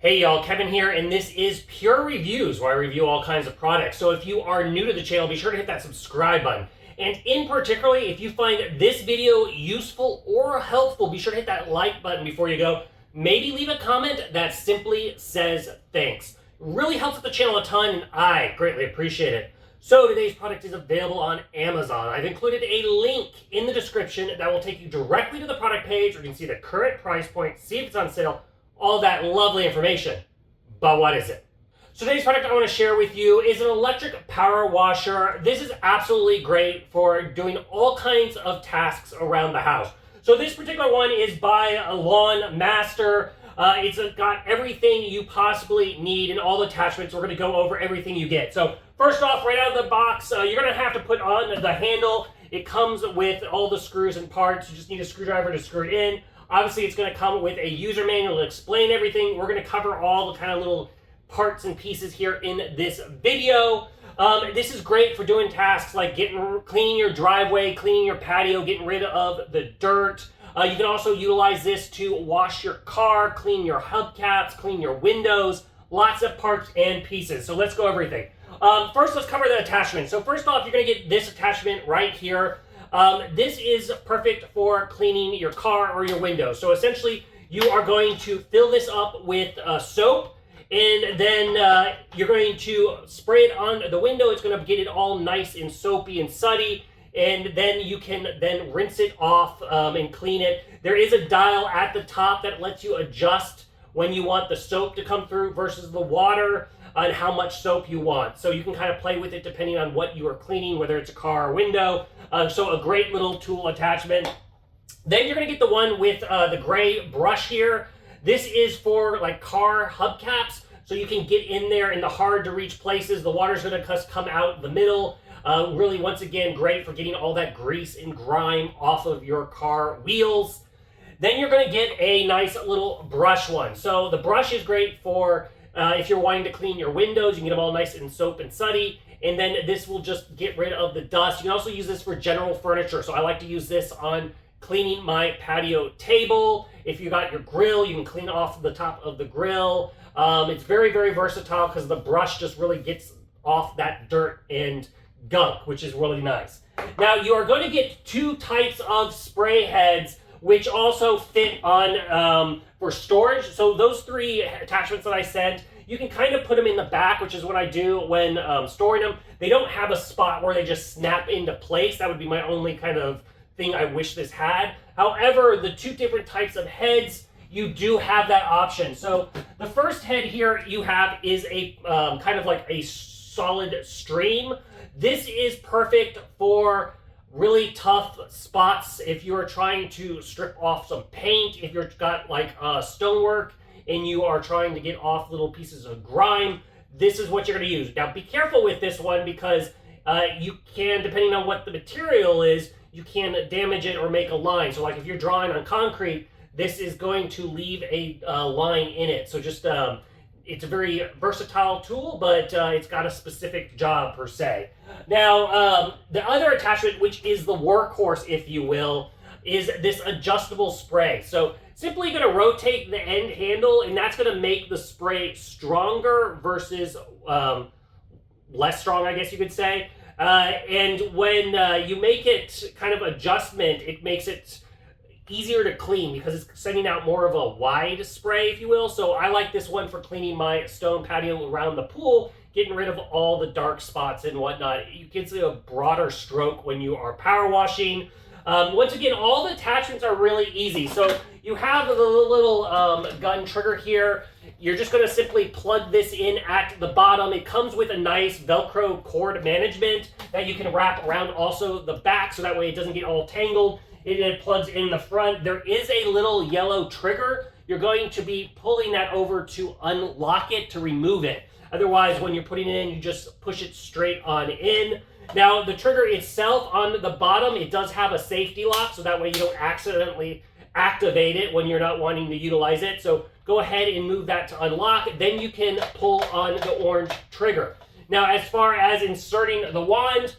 Hey y'all, Kevin here, and this is Pure Reviews, where I review all kinds of products. So if you are new to the channel, be sure to hit that subscribe button. And in particularly, if you find this video useful or helpful, be sure to hit that like button before you go. Maybe leave a comment that simply says thanks. It really helps with the channel a ton, and I greatly appreciate it. So today's product is available on Amazon. I've included a link in the description that will take you directly to the product page where you can see the current price point, see if it's on sale, all that lovely information. But what is it? So today's product I want to share with you is an electric power washer. This is absolutely great for doing all kinds of tasks around the house. So this particular one is by LawnMaster. It's got everything you possibly need and all the attachments. We're going to go over everything you get. So first off, right out of the box, you're going to have to put on the handle. It comes with all the screws and parts. You just need a screwdriver to screw it in. Obviously, it's going to come with a user manual to explain everything. We're going to cover all the kind of little parts and pieces here in this video. This is great for doing tasks like cleaning your driveway, cleaning your patio, getting rid of the dirt. You can also utilize this to wash your car, clean your hubcaps, clean your windows, lots of parts and pieces. So let's go everything. First, let's cover the attachment. So first off, you're going to get this attachment right here. This is perfect for cleaning your car or your windows. So essentially, you are going to fill this up with soap, and then you're going to spray it on the window. It's going to get it all nice and soapy and sooty, and then you can then rinse it off and clean it. There is a dial at the top that lets you adjust when you want the soap to come through versus the water, and how much soap you want. So you can kind of play with it depending on what you are cleaning, whether it's a car or window. So a great little tool attachment. Then you're gonna get the one with the gray brush here. This is for like car hubcaps, so you can get in there in the hard to reach places. The water's gonna come out the middle. Really, once again, great for getting all that grease and grime off of your car wheels. Then you're gonna get a nice little brush one. So the brush is great for if you're wanting to clean your windows, you can get them all nice and soap and sooty, and then this will just get rid of the dust. You can also use this for general furniture. So I like to use this on cleaning my patio table. If you got your grill, you can clean off the top of the grill. It's very, very versatile because the brush just really gets off that dirt and gunk, which is really nice. Now you are going to get two types of spray heads, which also fit on for storage. So those three attachments that I sent, you can kind of put them in the back, which is what I do when storing them. They don't have a spot where they just snap into place. That would be my only kind of thing I wish this had. However, the two different types of heads, you do have that option. So the first head here you have is a kind of like a solid stream. This is perfect for really tough spots if you're trying to strip off some paint, if you've got like stonework and you are trying to get off little pieces of grime. This is what you're going to use. Now be careful with this one because you can, depending on what the material is, you can damage it or make a line. So like if you're drawing on concrete, this is going to leave a line in it. So just it's a very versatile tool, but it's got a specific job per se. Now, the other attachment, which is the workhorse, if you will, is this adjustable spray. So simply going to rotate the end handle, and that's going to make the spray stronger versus less strong, I guess you could say. And when you make it kind of adjustment, it makes it easier to clean because it's sending out more of a wide spray, if you will. So I like this one for cleaning my stone patio around the pool, getting rid of all the dark spots and whatnot. You can see a broader stroke when you are power washing. Once again, all the attachments are really easy. So you have the little gun trigger here. You're just going to simply plug this in at the bottom. It comes with a nice Velcro cord management that you can wrap around also the back, so that way it doesn't get all tangled. It plugs in the front. There is a little yellow trigger. You're going to be pulling that over to unlock it to remove it. Otherwise, when you're putting it in, you just push it straight on in. Now, the trigger itself on the bottom, it does have a safety lock, so that way you don't accidentally activate it when you're not wanting to utilize it. So go ahead and move that to unlock. Then you can pull on the orange trigger. Now, as far as inserting the wand,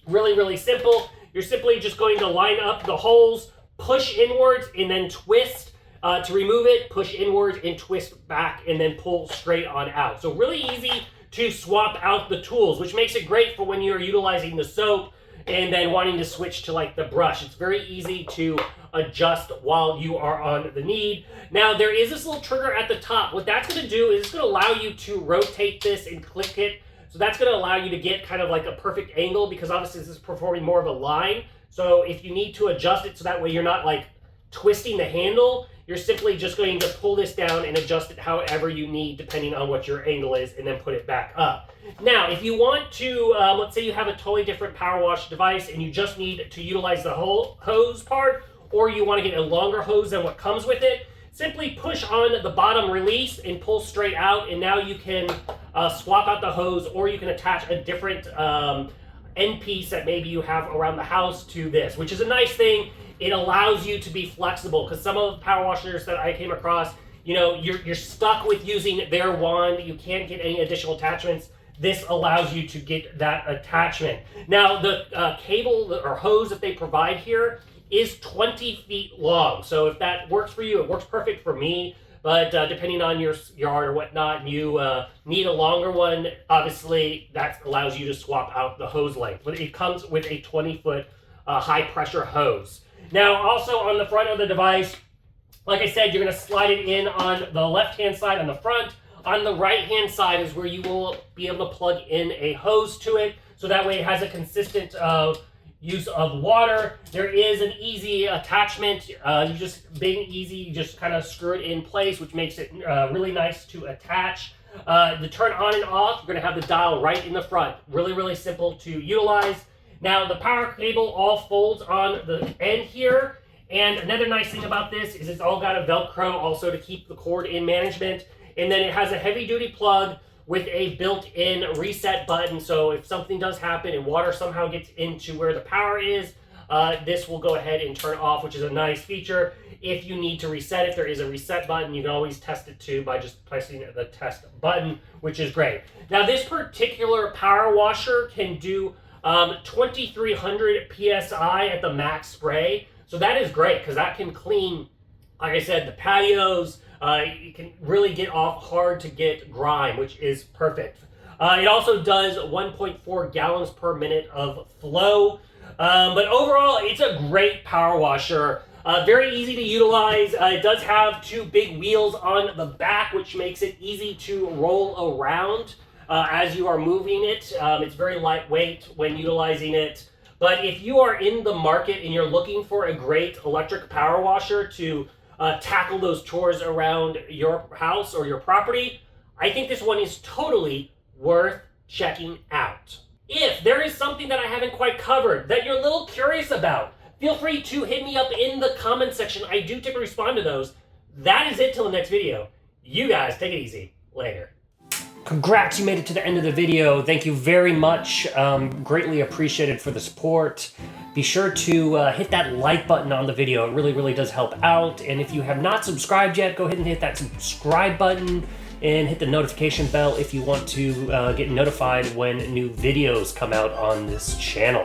really, really simple. You're simply just going to line up the holes, push inwards, and then twist. To remove it, push inwards and twist back and then pull straight on out. So really easy to swap out the tools, which makes it great for when you're utilizing the soap and then wanting to switch to like the brush. It's very easy to adjust while you are on the need. Now there is this little trigger at the top. What that's going to do is it's going to allow you to rotate this and click it. So that's going to allow you to get kind of like a perfect angle, because obviously this is performing more of a line. So if you need to adjust it so that way you're not like twisting the handle, you're simply just going to pull this down and adjust it however you need depending on what your angle is, and then put it back up. Now, if you want to, let's say you have a totally different power wash device and you just need to utilize the whole hose part, or you want to get a longer hose than what comes with it, simply push on the bottom release and pull straight out, and now you can swap out the hose, or you can attach a different end piece that maybe you have around the house to this, which is a nice thing. It allows you to be flexible, because some of the power washers that I came across, you know, you're stuck with using their wand. You can't get any additional attachments. This allows you to get that attachment. Now, the cable or hose that they provide here is 20 feet long. So if that works for you, it works perfect for me. But depending on your yard or whatnot, you need a longer one. Obviously, that allows you to swap out the hose length. But it comes with a 20-foot high-pressure hose. Now, also on the front of the device, like I said, you're going to slide it in on the left-hand side on the front. On the right-hand side is where you will be able to plug in a hose to it, so that way it has a consistent use of water. There is an easy attachment. You just kind of screw it in place, which makes it really nice to attach. The turn on and off, you're going to have the dial right in the front. Really, really simple to utilize. Now, the power cable all folds on the end here. And another nice thing about this is it's all got a Velcro also to keep the cord in management. And then it has a heavy-duty plug with a built-in reset button. So if something does happen and water somehow gets into where the power is, this will go ahead and turn off, which is a nice feature. If you need to reset it, there is a reset button. You can always test it too by just pressing the test button, which is great. Now, this particular power washer can do 2,300 PSI at the max spray. So that is great, because that can clean, like I said, the patios. You can really get off hard to get grime, which is perfect. It also does 1.4 gallons per minute of flow. But overall, it's a great power washer. Very easy to utilize. It does have two big wheels on the back, which makes it easy to roll around as you are moving it. It's very lightweight when utilizing it. But if you are in the market and you're looking for a great electric power washer to tackle those chores around your house or your property, I think this one is totally worth checking out. If there is something that I haven't quite covered that you're a little curious about, feel free to hit me up in the comment section. I do typically respond to those. That is it till the next video. You guys take it easy. Later. Congrats, you made it to the end of the video. Thank you very much. Greatly appreciated for the support. Be sure to hit that like button on the video. It really, really does help out. And if you have not subscribed yet, go ahead and hit that subscribe button and hit the notification bell if you want to get notified when new videos come out on this channel.